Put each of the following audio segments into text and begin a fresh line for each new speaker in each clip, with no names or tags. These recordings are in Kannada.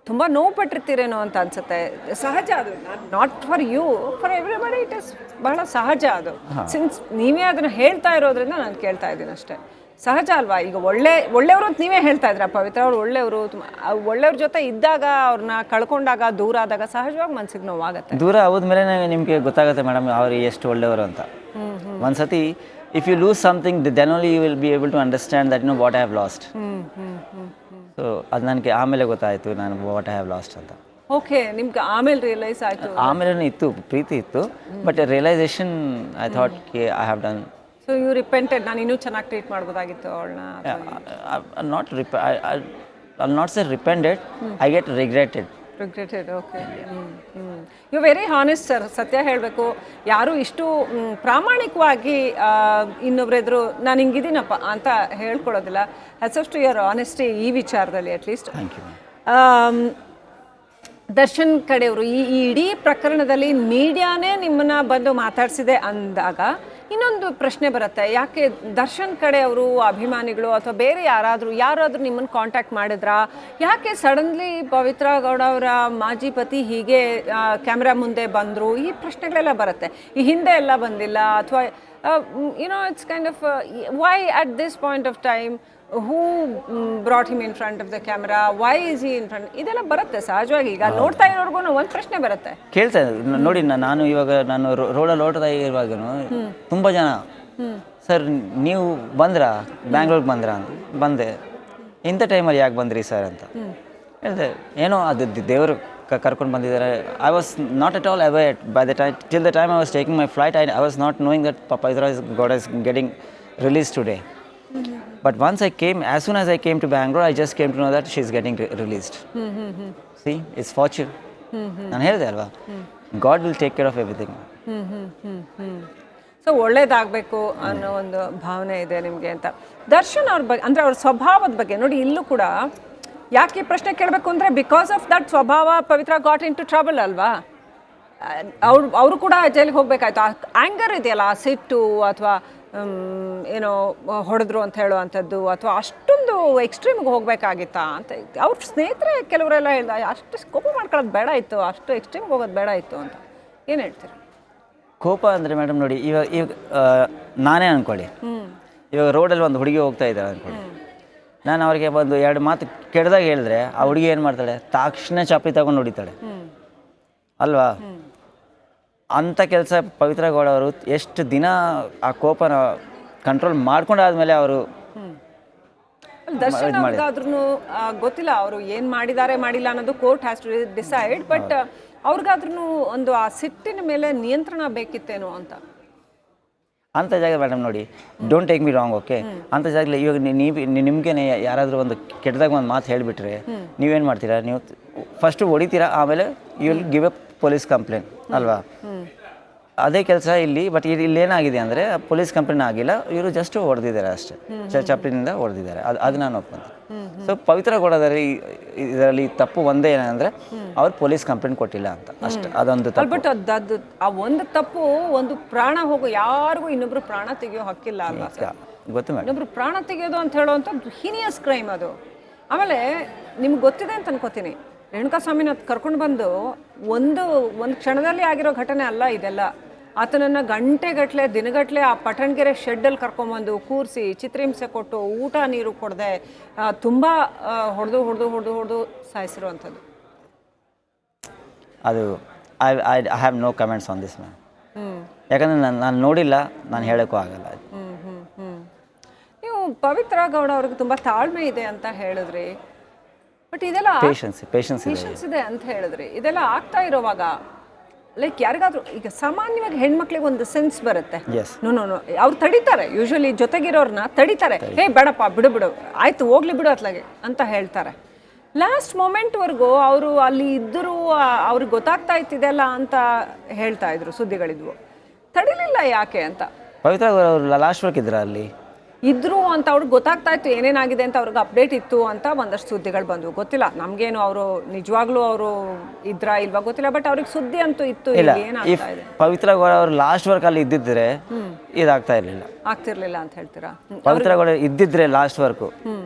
ತುಂಬ ನೋವು ಪಟ್ಟಿರ್ತೀರೇನೋ ಅಂತ ಅನ್ಸುತ್ತೆ. ಸಹಜ ಅದು, not for you, for everybody it is ಬಹಳ ಸಹಜ ಅದು. ಸಿನ್ಸ್ ನೀವೇ ಅದನ್ನು ಹೇಳ್ತಾ ಇರೋದ್ರಿಂದ ನಾನು ಕೇಳ್ತಾ ಇದ್ದೀನಿ ಅಷ್ಟೇ. ಸಹಜ ಅಲ್ವಾ? ಈಗ ಒಳ್ಳೆಯವರು ಅಂತ ನೀವೇ ಹೇಳ್ತಾ ಇದ್ರ ಪವಿತ್ರ ಅವರು ಒಳ್ಳೆಯವರು. ಒಳ್ಳೆಯವ್ರ ಜೊತೆ ಇದ್ದಾಗ ಅವ್ರನ್ನ ಕಳ್ಕೊಂಡಾಗ ದೂರ ಆದಾಗ ಸಹಜವಾಗಿ ಮನ್ಸಿಗೆ ನೋವಾಗುತ್ತೆ.
ದೂರ ಆದ್ಮೇಲೆ ನಿಮಗೆ ಗೊತ್ತಾಗುತ್ತೆ ಮೇಡಮ್ ಅವ್ರು ಎಷ್ಟು ಒಳ್ಳೆಯವರು ಅಂತ. ಒಂದ್ಸತಿ if you lose something then only you will be able to understand that what I have lost. So ಅದು ನನಗೆ ಆಮೇಲೆ ಗೊತ್ತಾಯಿತು ನಾನು ವಾಟ್ ಐ ಹ್ಯಾವ್ ಲಾಸ್ಟ್ ಅಂತ.
ಓಕೆ, ನಿಮ್ಗೆ ಆಮೇಲೆ ರಿಯಲೈಸ್ ಆಯಿತು?
ಆಮೇಲೆ ಇತ್ತು, ಪ್ರೀತಿ ಇತ್ತು, but realisation I thought I have done.
So you repented, ನಾನು ಇನ್ನೂ ಚೆನ್ನಾಗಿ ಟ್ರೀಟ್ ಮಾಡ್ಬೋದಾಗಿತ್ತು ಅವಳನ್ನ?
I'll not say repented, I get regretted.
Okay. You very honest sir. ಸತ್ಯ ಹೇಳಬೇಕು, ಯಾರು ಇಷ್ಟು ಪ್ರಾಮಾಣಿಕವಾಗಿ ಇನ್ನೊಬ್ರೆದ್ರು ನಾನು ಹಿಂಗಿದ್ದೀನಪ್ಪ ಅಂತ ಹೇಳ್ಕೊಡೋದಿಲ್ಲ. ಹ್ಯಾಟ್ಸ್ ಟು ಯುವರ್ ಆನೆಸ್ಟಿ ಈ ವಿಚಾರದಲ್ಲಿ ಅಟ್ಲೀಸ್ಟ್.
Thank you.
ದರ್ಶನ್ ಕಡೆಯವರು ಈ ಇಡೀ ಪ್ರಕರಣದಲ್ಲಿ ಮೀಡಿಯಾನೇ ನಿಮ್ಮನ್ನ ಬಂದು ಮಾತಾಡಿಸಿದೆ ಅಂದಾಗ ಇನ್ನೊಂದು ಪ್ರಶ್ನೆ ಬರುತ್ತೆ, ಯಾಕೆ ದರ್ಶನ್ ಕಡೆಯವರು ಅಭಿಮಾನಿಗಳು ಅಥವಾ ಬೇರೆ ಯಾರಾದರೂ ನಿಮ್ಮನ್ನು ಕಾಂಟ್ಯಾಕ್ಟ್ ಮಾಡಿದ್ರಾ? ಯಾಕೆ ಸಡನ್ಲಿ ಪವಿತ್ರ ಗೌಡ ಅವರ ಮಾಜಿ ಪತಿ ಹೀಗೆ ಕ್ಯಾಮ್ರಾ ಮುಂದೆ ಬಂದರು? ಈ ಪ್ರಶ್ನೆಗಳೆಲ್ಲ ಬರುತ್ತೆ. ಈ ಹಿಂದೆ ಎಲ್ಲ ಬಂದಿಲ್ಲ ಅಥವಾ it's kind of why at this point of time who brought him in front of the camera, why is he in front? ಇದೆಲ್ಲ ಬರುತ್ತೆ ಸಹಜವಾಗಿ. ಈಗ ನೋಡ್ತಾ ಇರೋರ್ಗು ಒಂದು ಪ್ರಶ್ನೆ ಬರುತ್ತೆ.
ಕೇಳ್ತಾ ನೋಡಿ, ನಾನು ರೋಡಲ್ಲಿ ಓಡ್ತಾ ಇರುವಾಗನು ತುಂಬ ಜನ ಸರ್ ನೀವು ಬಂದ್ರಾ, ಬ್ಯಾಂಗ್ಳೂರ್ಗೆ ಬಂದ್ರಾ ಅಂತ. ಬಂದೆ. ಇಂಥ ಟೈಮಲ್ಲಿ ಯಾಕೆ ಬಂದ್ರಿ ಸರ್ ಅಂತ ಹೇಳಿದೆ. ಏನೋ ಅದು ದೇವರು ಕರ್ಕೊಂಡು ಬಂದಿದ್ದಾರೆ. I was not at all awared by the time till the time I was taking my flight. I was not knowing that Pavithra Gowda is getting release today. But once as soon as I came to Bangalore, I just came to know that she's getting released. See, it's fortune. ನಾನು ಹೇಳಿದೆ ಅಲ್ವಾ, God will take care of everything.
So ಒಳ್ಳೇದಾಗಬೇಕು ಅನ್ನೋ ಒಂದು ಭಾವನೆ ಇದೆ ನಿಮಗೆ ಅಂತ. ದರ್ಶನ್ ಅವ್ರ ಬಗ್ಗೆ ಅಂದರೆ ಅವ್ರ ಸ್ವಭಾವದ ಬಗ್ಗೆ ನೋಡಿ, ಇಲ್ಲೂ ಕೂಡ ಯಾಕೆ ಪ್ರಶ್ನೆ ಕೇಳಬೇಕು ಅಂದರೆ ಬಿಕಾಸ್ ಆಫ್ ದಟ್ ಸ್ವಭಾವ ಪವಿತ್ರ ಗಾಟ್ ಇನ್ ಟು ಟ್ರಬಲ್ ಅಲ್ವಾ. ಅವರು ಕೂಡ ಜೈಲಿಗೆ ಹೋಗ್ಬೇಕಾಯ್ತು. ಆ ಆ್ಯಂಗರ್ ಇದೆಯಲ್ಲ, ಆ ಸಿಟ್ಟು ಅಥವಾ ಏನೋ ಹೊಡೆದ್ರು ಅಂತ ಹೇಳುವಂಥದ್ದು ಅಥವಾ ಅಷ್ಟೊಂದು ಎಕ್ಸ್ಟ್ರೀಮ್ಗೆ ಹೋಗಬೇಕಾಗಿತ್ತಾ ಅಂತ. ಅವ್ರ ಸ್ನೇಹಿತರೆ ಕೆಲವರೆಲ್ಲ ಹೇಳ್ದ ಅಷ್ಟು ಕೋಪ ಮಾಡ್ಕೊಳ್ಳೋದು ಬೇಡ ಇತ್ತು, ಅಷ್ಟು ಎಕ್ಸ್ಟ್ರೀಮ್ಗೆ ಹೋಗೋದು ಬೇಡ ಇತ್ತು ಅಂತ. ಏನು ಹೇಳ್ತೀರಿ?
ಕೋಪ ಅಂದರೆ ಮೇಡಮ್ ನೋಡಿ, ಇವಾಗ ನಾನೇ ಅಂದ್ಕೊಳ್ಳಿ, ಇವಾಗ ರೋಡಲ್ಲಿ ಒಂದು ಹುಡುಗಿ ಹೋಗ್ತಾ ಇದ್ದಾಳೆ ಅಂದ್ಕೊಳ್ಳಿ. ನಾನು ಅವ್ರಿಗೆ ಒಂದು 2 ಮಾತು ಕೆಡ್ದಾಗ ಹೇಳಿದ್ರೆ ಆ ಹುಡುಗಿ ಏನು ಮಾಡ್ತಾಳೆ, ತಕ್ಷಣ ಚಾಪಿ ತಗೊಂಡು ಹೊಡಿತಾಳೆ ಅಲ್ವಾ. ಅಂಥ ಕೆಲಸ ಪವಿತ್ರ ಗೌಡ ಅವರು ಎಷ್ಟು ದಿನ ಆ ಕೋಪನ ಕಂಟ್ರೋಲ್ ಮಾಡ್ಕೊಂಡಾದ್ಮೇಲೆ ಅವರು
ದರ್ಶನ್ ಅವ್ರಿಗಾದ್ರೂ ಗೊತ್ತಿಲ್ಲ ಅವರು ಏನು ಮಾಡಿಲ್ಲ ಅನ್ನೋದು court has to decide. But ಅವ್ರಿಗಾದ್ರೂ ಒಂದು ಆ ಸಿಟ್ಟಿನ ಮೇಲೆ ನಿಯಂತ್ರಣ ಬೇಕಿತ್ತೇನೋ ಅಂತ.
ಅಂಥ ಜಾಗ ಮೇಡಮ್ ನೋಡಿ, don't take me wrong, okay. ಅಂಥ ಜಾಗದಲ್ಲಿ ಇವಾಗ ನಿಮ್ಗೆ ಯಾರಾದರೂ ಒಂದು ಕೆಟ್ಟದಾಗ ಒಂದು ಮಾತು ಹೇಳಿಬಿಟ್ರೆ ನೀವೇನು ಮಾಡ್ತೀರಾ? ನೀವು ಫಸ್ಟು ಹೊಡಿತೀರಾ, ಆಮೇಲೆ you will give a police complaint ಅಲ್ವಾ. ಅದೇ ಕೆಲಸ ಇಲ್ಲಿ. ಬಟ್ ಇಲ್ಲಿ ಏನಾಗಿದೆ ಅಂದರೆ ಪೊಲೀಸ್ ಕಂಪ್ಲೇಂಟ್ ಆಗಿಲ್ಲ, ಇವರು ಜಸ್ಟ್ ಹೊಡೆದಿದ್ದಾರೆ ಅಷ್ಟೇ, ಚಪ್ಪಲಿನಿಂದ ಹೊಡೆದಿದ್ದಾರೆ. ಅದು ನಾನು ಒಪ್ಕೊಂತೀನಿ. ಸೊ ಪವಿತ್ರ ಗೌಡದಲ್ಲಿ ಇದರಲ್ಲಿ ತಪ್ಪು ಒಂದೇ ಏನಂದರೆ ಅವ್ರು ಪೊಲೀಸ್ ಕಂಪ್ಲೇಂಟ್ ಕೊಟ್ಟಿಲ್ಲ ಅಂತ ಅಷ್ಟೇ. ಅದೊಂದು ತಪ್ಪು.
ಬಟ್ ಅದು ಆ ಒಂದು ತಪ್ಪು, ಒಂದು ಪ್ರಾಣ ಹೋಗೋ, ಯಾರಿಗೂ ಇನ್ನೊಬ್ರು ಪ್ರಾಣ ತೆಗೆಯೋ ಹಕ್ಕಿಲ್ಲ ಅಲ್ವಾ ಸರ್?
ಗೊತ್ತು ಮೇಡಮ್, ಇನ್ನೊಬ್ರು
ಪ್ರಾಣ ತೆಗೆಯೋದು ಅಂತ ಹೇಳೋವಂಥದ್ದು ಹೀನಿಯಸ್ ಕ್ರೈಮ್ ಅದು. ಆಮೇಲೆ ನಿಮ್ಗೆ ಗೊತ್ತಿದೆ ಅಂತ ಅನ್ಕೋತೀನಿ, ರೇಣುಕಾಸ್ವಾಮಿನ ಕರ್ಕೊಂಡು ಬಂದು ಒಂದು ಕ್ಷಣದಲ್ಲಿ ಆಗಿರೋ ಘಟನೆ ಅಲ್ಲ ಇದೆಲ್ಲ. ಆತನನ್ನು ಗಂಟೆಗಟ್ಟಲೆ ದಿನಗಟ್ಟಲೆ ಆ ಪಟ್ಟಣಗೆರೆ ಶೆಡ್ಡಲ್ಲಿ ಕರ್ಕೊಂಬಂದು ಕೂರಿಸಿ ಚಿತ್ರಹಿಂಸೆ ಕೊಟ್ಟು ಊಟ ನೀರು ಕೊಡದೆ ತುಂಬ ಹೊಡೆದು ಸಾಯಿಸಿರುವಂಥದ್ದು.
ಅದು I have no comments on this ma'am. ಯಾಕಂದರೆ ನಾನು ನೋಡಿಲ್ಲ, ನಾನು ಹೇಳೋಕ್ಕೂ ಆಗಲ್ಲ.
ನೀವು ಪವಿತ್ರ ಗೌಡ ಅವ್ರಿಗೆ ತುಂಬ ತಾಳ್ಮೆ ಇದೆ ಅಂತ ಹೇಳಿದ್ರಿ, ಬಟ್ ಇದೆಲ್ಲ ಪೇಷನ್ಸ್ ಇದೆ ಅಂತ ಹೇಳಿದ್ರಿ. ಇದೆಲ್ಲ ಆಗ್ತಾ ಇರೋವಾಗ ಲೈಕ್ ಯಾರಿಗಾದ್ರೂ ಈಗ ಸಾಮಾನ್ಯವಾಗಿ ಹೆಣ್ಮಕ್ಳಿಗೆ ಒಂದು ಸೆನ್ಸ್ ಬರುತ್ತೆ, ನೋ ಅವ್ರು ತಡಿತಾರೆ. ಯೂಶ್ವಲಿ ಜೊತೆಗಿರೋರ್ನ ತಡಿತಾರೆ, ಹೇ ಬೇಡಪ್ಪ ಬಿಡು ಆಯ್ತು ಹೋಗ್ಲಿ ಬಿಡು ಅತ್ಲಾಗೆ ಅಂತ ಹೇಳ್ತಾರೆ. ಲಾಸ್ಟ್ ಮೊಮೆಂಟ್ವರೆಗೂ ಅವರು ಅಲ್ಲಿ ಇದ್ದರೂ ಅವ್ರಿಗೆ ಗೊತ್ತಾಗ್ತಾ ಇತ್ತಿದೆಲ್ಲ ಅಂತ ಹೇಳ್ತಾ ಇದ್ರು, ಸುದ್ದಿಗಳಿದ್ವು. ತಡಿಲಿಲ್ಲ ಯಾಕೆ ಅಂತ.
ಪವಿತ್ರ ಅವರು ಲಾಸ್ಟ್ ವರ್ಕ್ ಇದ್ರ ಅಲ್ಲಿ
ಇದ್ರು ಅಂತ ಅವ್ರಿಗೆ ಗೊತ್ತಾಗ್ತಾ ಇತ್ತು ಏನೇನಾಗಿದೆ ಅಂತ ಅವ್ರಿಗೆ ಅಪ್ಡೇಟ್ ಇತ್ತು ಅಂತ ಒಂದಷ್ಟು ಸುದ್ದಿಗಳು ಬಂದವು. ಗೊತ್ತಿಲ್ಲ ನಮಗೇನು ಅವರು ನಿಜವಾಗ್ಲೂ ಅವರು ಇದ್ರಾ ಇಲ್ವಾ ಗೊತ್ತಿಲ್ಲ, ಬಟ್ ಅವ್ರಿಗೆ ಸುದ್ದಿ ಅಂತೂ ಇತ್ತು.
ಇಲ್ಲ,
ಏನಾಗ್ತಾ ಇದೆ
ಪವಿತ್ರ ಗೌಡ ಅವ್ರು ಲಾಸ್ಟ್ ವರ್ಕ್ ಅಲ್ಲಿ ಇದ್ದಿದ್ರೆ ಇದಾಗ್ತಾ ಇರಲಿಲ್ಲ.
ಆಗ್ತಿರ್ಲಿಲ್ಲ ಅಂತ ಹೇಳ್ತೀರಾ?
ಪವಿತ್ರ ಗೌಡ ಇದ್ದಿದ್ರೆ ಲಾಸ್ಟ್ ವರ್ಕು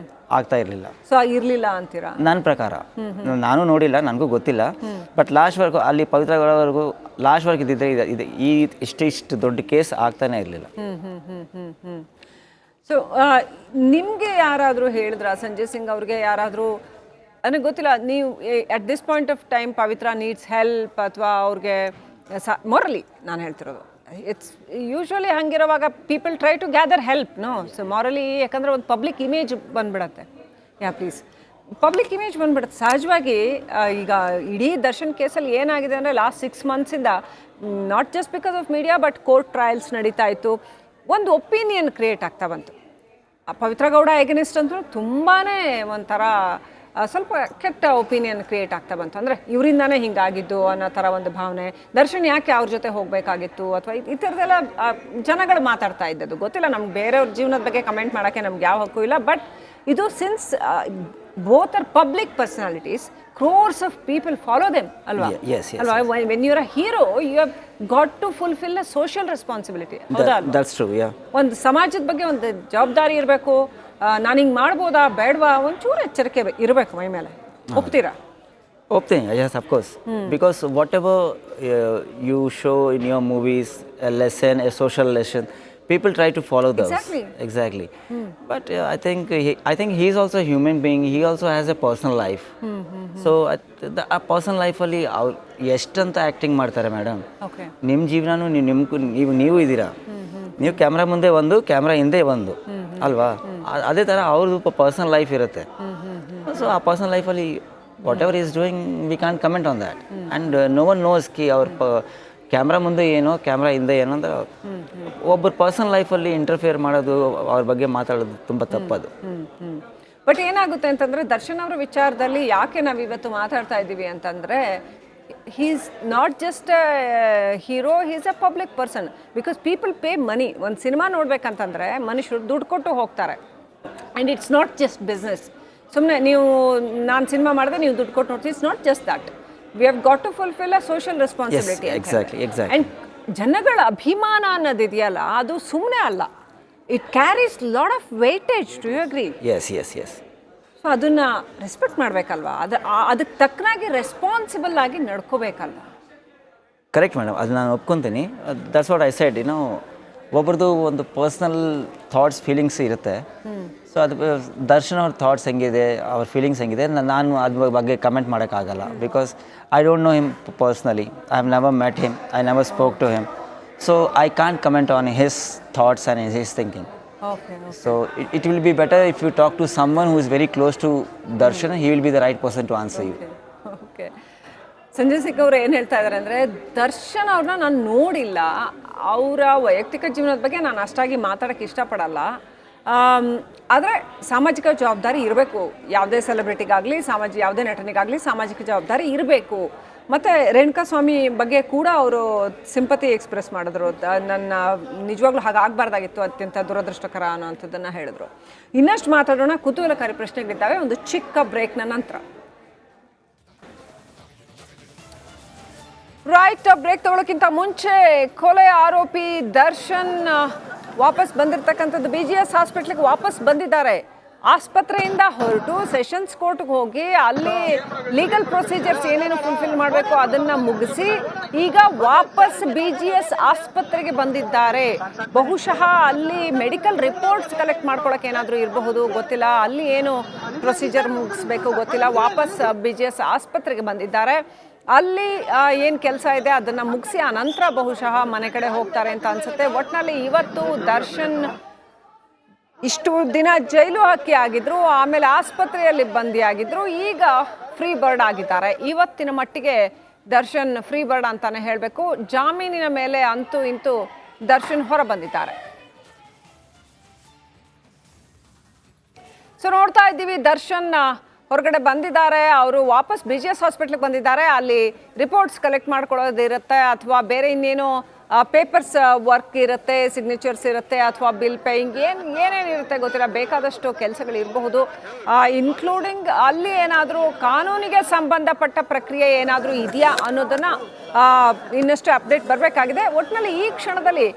ಆಗ್ತಾ ಇರಲಿಲ್ಲ.
ಸೊ ಇರ್ಲಿಲ್ಲ ಅಂತೀರಾ?
ನನ್ನ ಪ್ರಕಾರ, ನಾನು ನೋಡಿಲ್ಲ, ನನಗೂ ಗೊತ್ತಿಲ್ಲ, ಬಟ್ ಲಾಸ್ಟ್ ವರ್ಕ್ ಅಲ್ಲಿ ಪವಿತ್ರ ಗೌಡವರೆಗೂ ಲಾಸ್ಟ್ ವರ್ಕ್ ಇದ್ದಿದ್ರೆ ಇದು ಇಷ್ಟು ದೊಡ್ಡ ಕೇಸ್ ಆಗ್ತಾನೆ ಇರಲಿಲ್ಲ.
ಸೊ ನಿಮಗೆ ಯಾರಾದರೂ ಹೇಳಿದ್ರ, ಸಂಜಯ್ ಸಿಂಗ್ ಅವ್ರಿಗೆ ಯಾರಾದರೂ, ನನಗೆ ಗೊತ್ತಿಲ್ಲ, ನೀವು at this point of time Pavithra needs help ಅಥವಾ ಅವ್ರಿಗೆ ಮೊರಲಿ ನಾನು ಹೇಳ್ತಿರೋದು, ಇಟ್ಸ್ ಯೂಶ್ವಲಿ ಹಂಗಿರುವಾಗ people try to gather help no. So morally, ಯಾಕಂದರೆ ಒಂದು ಪಬ್ಲಿಕ್ ಇಮೇಜ್ ಬಂದ್ಬಿಡತ್ತೆ. ಪ್ಲೀಸ್, ಪಬ್ಲಿಕ್ ಇಮೇಜ್ ಬಂದ್ಬಿಡುತ್ತೆ ಸಹಜವಾಗಿ. ಈಗ ಇಡೀ ದರ್ಶನ್ ಕೇಸಲ್ಲಿ ಏನಾಗಿದೆ ಅಂದರೆ ಲಾಸ್ಟ್ 6 monthsಯಿಂದ not just because of media but court trials ನಡೀತಾ ಇತ್ತು, ಒಂದು ಒಪಿನಿಯನ್ ಕ್ರಿಯೇಟ್ ಆಗ್ತಾ ಬಂತು. ಪವಿತ್ರ ಗೌಡ ಎಗನಿಸ್ಟ್ ಅಂತೂ ತುಂಬಾ ಒಂಥರ ಸ್ವಲ್ಪ ಕೆಟ್ಟ ಒಪಿನಿಯನ್ ಕ್ರಿಯೇಟ್ ಆಗ್ತಾ ಬಂತು. ಅಂದರೆ ಇವರಿಂದಾನೇ ಹಿಂಗಾಗಿದ್ದು ಅನ್ನೋ ಥರ ಒಂದು ಭಾವನೆ. ದರ್ಶನ್ ಯಾಕೆ ಅವ್ರ ಜೊತೆ ಹೋಗಬೇಕಾಗಿತ್ತು ಅಥವಾ ಈ ಥರದ್ದೆಲ್ಲ ಜನಗಳು ಮಾತಾಡ್ತಾ ಇದ್ದದ್ದು. ಗೊತ್ತಿಲ್ಲ, ನಮ್ಗೆ ಬೇರೆಯವ್ರ ಜೀವನದ ಬಗ್ಗೆ ಕಮೆಂಟ್ ಮಾಡೋಕ್ಕೆ ನಮ್ಗೆ ಯಾವ ಹಕ್ಕು ಇಲ್ಲ. ಬಟ್ ಇದು since both are public personalities, crores of people follow them alwa.
Yes.
Alwa, when you're a hero you have got to fulfill a social responsibility.
That's true, yeah.
ಒಂದು ಸಮಾಜದ ಬಗ್ಗೆ ಒಂದು ಜವಾಬ್ದಾರಿ ಇರಬೇಕು. ನಾನು ಹಿಂಗೆ ಮಾಡ್ಬೋದಾ ಬೇಡವಾ ಒಂಚೂರು ಎಚ್ಚರಿಕೆ ಇರಬೇಕು ಮೈ ಮೇಲೆ. ಒಪ್ತೀರಾ?
ಒಪ್ತೀನಿ, yes, of course. Because whatever you show in your movies, a lesson, a social lesson, people try to follow those. Exactly. But I think he is also a human being. He also has a personal life. So a personal life ಅಲ್ಲಿ ಅವ್ರು ಎಷ್ಟಂತ ಆ್ಯಕ್ಟಿಂಗ್ ಮಾಡ್ತಾರೆ ಮೇಡಮ್. ನಿಮ್ಮ ಜೀವನನೂ ನೀವು ಇದ್ದೀರಾ, ನೀವು ಕ್ಯಾಮ್ರಾ ಮುಂದೆ ಒಂದು, ಕ್ಯಾಮ್ರಾ ಹಿಂದೆ ಒಂದು ಅಲ್ವಾ? ಅದೇ ಥರ ಅವ್ರದ್ದು ಪರ್ಸನಲ್ ಲೈಫ್ ಇರುತ್ತೆ. ಸೊ ಆ ಪರ್ಸನಲ್ ಲೈಫಲ್ಲಿ whatever is doing we can comment on that. And no one knows ಕಿ ಅವ್ರ ಕ್ಯಾಮ್ರಾ ಮುಂದೆ ಏನೋ ಕ್ಯಾಮ್ರಾ ಹಿಂದೆ ಏನೋ ಅಂದ್ರೆ ಒಬ್ಬರ ಪರ್ಸನಲ್ ಲೈಫಲ್ಲಿ ಇಂಟರ್ಫಿಯರ್ ಮಾಡೋದು, ಅವ್ರ ಬಗ್ಗೆ ಮಾತಾಡೋದು ತುಂಬ ತಪ್ಪದು.
ಬಟ್ ಏನಾಗುತ್ತೆ ಅಂತಂದರೆ ದರ್ಶನ್ ಅವರ ವಿಚಾರದಲ್ಲಿ ಯಾಕೆ ನಾವು ಇವತ್ತು ಮಾತಾಡ್ತಾ ಇದ್ದೀವಿ ಅಂತಂದರೆ, he's not just hero, he's a public person. Because people pay money. ಒಂದು ಸಿನಿಮಾ ನೋಡ್ಬೇಕಂತಂದರೆ ಮನುಷ್ಯರು ದುಡ್ಡು ಕೊಟ್ಟು ಹೋಗ್ತಾರೆ. And it's not just business. ಸುಮ್ಮನೆ ನೀವು ನಾನು ಸಿನಿಮಾ ಮಾಡಿದ್ರೆ ನೀವು ದುಡ್ಡು ಕೊಟ್ಟು ನೋಡ್ತೀವಿ. It's not just that. We have got to fulfil a social responsibility.
Exactly.
And ಜನಗಳ ಅಭಿಮಾನ ಅನ್ನೋದಿದೆಯಲ್ಲ, ಅದು ಸುಮ್ಮನೆ ಅಲ್ಲ. It carries lot of weightage. Do you agree?
Yes.
So ಅದನ್ನು ರೆಸ್ಪೆಕ್ಟ್ ಮಾಡಬೇಕಲ್ವಾ? ಅದಕ್ಕೆ ತಕ್ಕನಾಗಿ ರೆಸ್ಪಾನ್ಸಿಬಲ್ ಆಗಿ ನಡ್ಕೋಬೇಕಲ್ವಾ?
ಕರೆಕ್ಟ್ ಮೇಡಮ್, ಅದು ನಾನು ಒಪ್ಕೊತೀನಿ. That's what I said. ಒಬ್ರದ್ದು ಒಂದು ಪರ್ಸ್ನಲ್ ಥಾಟ್ಸ್, ಫೀಲಿಂಗ್ಸ್ ಇರುತ್ತೆ. ಸೊ ಅದು ದರ್ಶನ್ ಅವ್ರ ಥಾಟ್ಸ್ ಹೆಂಗಿದೆ, ಅವ್ರ ಫೀಲಿಂಗ್ಸ್ ಹೆಂಗಿದೆ, ನಾನು ಅದ್ರ ಬಗ್ಗೆ ಕಮೆಂಟ್ ಮಾಡೋಕ್ಕಾಗಲ್ಲ. Because I don't know him personally. I have never met him, I never spoke to him. So I can comment on his thoughts and his thinking. So it will be better if you talk to someone who is very close to Darshan. He will be the right person to answer you.
Okay. Sanjay Singh ಅವರು ಏನು ಹೇಳ್ತಾ ಇದ್ದಾರೆ ಅಂದರೆ, ದರ್ಶನ್ ಅವ್ರನ್ನ ನಾನು ನೋಡಿಲ್ಲ, ಅವರ ವೈಯಕ್ತಿಕ ಜೀವನದ ಬಗ್ಗೆ ನಾನು ಅಷ್ಟಾಗಿ ಮಾತಾಡೋಕ್ಕೆ ಇಷ್ಟಪಡಲ್ಲ. ಆದರೆ ಸಾಮಾಜಿಕ ಜವಾಬ್ದಾರಿ ಇರಬೇಕು. ಯಾವುದೇ ಸೆಲೆಬ್ರಿಟಿಗಾಗಲಿ, ಯಾವುದೇ ನಟನಿಗಾಗಲಿ ಸಾಮಾಜಿಕ ಜವಾಬ್ದಾರಿ ಇರಬೇಕು. ಮತ್ತು ರೇಣುಕಾಸ್ವಾಮಿ ಬಗ್ಗೆ ಕೂಡ ಅವರು ಸಿಂಪತಿ ಎಕ್ಸ್ಪ್ರೆಸ್ ಮಾಡಿದ್ರು. ನನ್ನ ನಿಜವಾಗ್ಲೂ ಹಾಗಾಗಬಾರ್ದಾಗಿತ್ತು, ಅತ್ಯಂತ ದುರದೃಷ್ಟಕರ ಅನ್ನೋಂಥದ್ದನ್ನು ಹೇಳಿದ್ರು. ಇನ್ನಷ್ಟು ಮಾತಾಡೋಣ, ಕುತೂಹಲಕಾರಿ ಪ್ರಶ್ನೆಗಳಿದ್ದಾವೆ ಒಂದು ಚಿಕ್ಕ ಬ್ರೇಕ್ನ ನಂತರ. ರೈಟ್, ಬ್ರೇಕ್ ತಗೊಳ್ಳೋಕ್ಕಿಂತ ಮುಂಚೆ ಕೊಲೆ ಆರೋಪಿ ದರ್ಶನ್ ವಾಪಸ್ ಬಂದಿರತಕ್ಕಂಥದ್ದು BGS ಹಾಸ್ಪಿಟ್ಲಿಗೆ ವಾಪಸ್ ಬಂದಿದ್ದಾರೆ. ಆಸ್ಪತ್ರೆಯಿಂದ ಹೊರಟು ಸೆಷನ್ಸ್ ಕೋರ್ಟ್ಗೆ ಹೋಗಿ ಅಲ್ಲಿ ಲೀಗಲ್ ಪ್ರೊಸೀಜರ್ಸ್ ಏನೇನು ಫುಲ್ಫಿಲ್ ಮಾಡಬೇಕು ಅದನ್ನು ಮುಗಿಸಿ ಈಗ ವಾಪಸ್ BGS ಆಸ್ಪತ್ರೆಗೆ ಬಂದಿದ್ದಾರೆ. ಬಹುಶಃ ಅಲ್ಲಿ ಮೆಡಿಕಲ್ ರಿಪೋರ್ಟ್ಸ್ ಕಲೆಕ್ಟ್ ಮಾಡ್ಕೊಳ್ಳೋಕೆ ಏನಾದರೂ ಇರಬಹುದು, ಗೊತ್ತಿಲ್ಲ. ಅಲ್ಲಿ ಏನು ಪ್ರೊಸೀಜರ್ ಮುಗಿಸ್ಬೇಕು ಗೊತ್ತಿಲ್ಲ. ವಾಪಸ್ BGS ಆಸ್ಪತ್ರೆಗೆ ಬಂದಿದ್ದಾರೆ. ಅಲ್ಲಿ ಏನು ಕೆಲಸ ಇದೆ ಅದನ್ನು ಮುಗಿಸಿ ಆ ನಂತರ ಬಹುಶಃ ಮನೆ ಕಡೆ ಹೋಗ್ತಾರೆ ಅಂತ ಅನಿಸುತ್ತೆ. ಒಟ್ಟಿನಲ್ಲಿ ಇವತ್ತು ದರ್ಶನ್ ಇಷ್ಟು ದಿನ ಜೈಲು ಹಾಕಿ ಆಗಿದ್ರು, ಆಮೇಲೆ ಆಸ್ಪತ್ರೆಯಲ್ಲಿ ಬಂದಿಯಾಗಿದ್ರು, ಈಗ ಫ್ರೀ ಬರ್ಡ್ ಆಗಿದ್ದಾರೆ. ಇವತ್ತಿನ ಮಟ್ಟಿಗೆ ದರ್ಶನ್ ಫ್ರೀ ಬರ್ಡ್ ಅಂತಾನೆ ಹೇಳಬೇಕು. ಜಾಮೀನಿನ ಮೇಲೆ ಅಂತೂ ಇಂತೂ ದರ್ಶನ್ ಹೊರ ಬಂದಿದ್ದಾರೆ. ಸೊ ನೋಡ್ತಾ ಇದ್ದೀವಿ, ದರ್ಶನ್ ಹೊರಗಡೆ ಬಂದಿದ್ದಾರೆ. ಅವರು ವಾಪಸ್ BGS ಹಾಸ್ಪಿಟ್ಲಿಗೆ ಬಂದಿದ್ದಾರೆ. ಅಲ್ಲಿ ರಿಪೋರ್ಟ್ಸ್ ಕಲೆಕ್ಟ್ ಮಾಡ್ಕೊಳ್ಳೋದಿರುತ್ತೆ ಅಥವಾ ಬೇರೆ ಇನ್ನೇನು ಪೇಪರ್ಸ್ ವರ್ಕ್ ಇರುತ್ತೆ, ಸಿಗ್ನೇಚರ್ಸ್ ಇರುತ್ತೆ, ಅಥವಾ ಬಿಲ್ ಪೇಯಿಂಗ್ ಏನೇನಿರುತ್ತೆ ಗೊತ್ತಿಲ್ಲ, ಬೇಕಾದಷ್ಟು ಕೆಲಸಗಳು ಇರಬಹುದು. ಇನ್ಕ್ಲೂಡಿಂಗ್ ಅಲ್ಲಿ ಏನಾದರೂ ಕಾನೂನಿಗೆ ಸಂಬಂಧಪಟ್ಟ ಪ್ರಕ್ರಿಯೆ ಏನಾದರೂ ಇದೆಯಾ ಅನ್ನೋದನ್ನು ಇನ್ನಷ್ಟು ಅಪ್ಡೇಟ್ ಬರಬೇಕಾಗಿದೆ. ಒಟ್ಟಿನಲ್ಲಿ ಈ ಕ್ಷಣದಲ್ಲಿ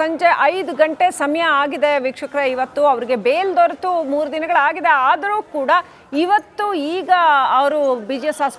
ಸಂಜೆ 5 ಗಂಟೆ ಸಮಯ ಆಗಿದೆ ವೀಕ್ಷಕರೇ. ಇವತ್ತು ಅವರಿಗೆ ಬೇಲ್ ದೊರೆತು 3 ದಿನಗಳಾಗಿದೆ. ಆದರೂ ಕೂಡ ಇವತ್ತು ಈಗ ಅವರು BGS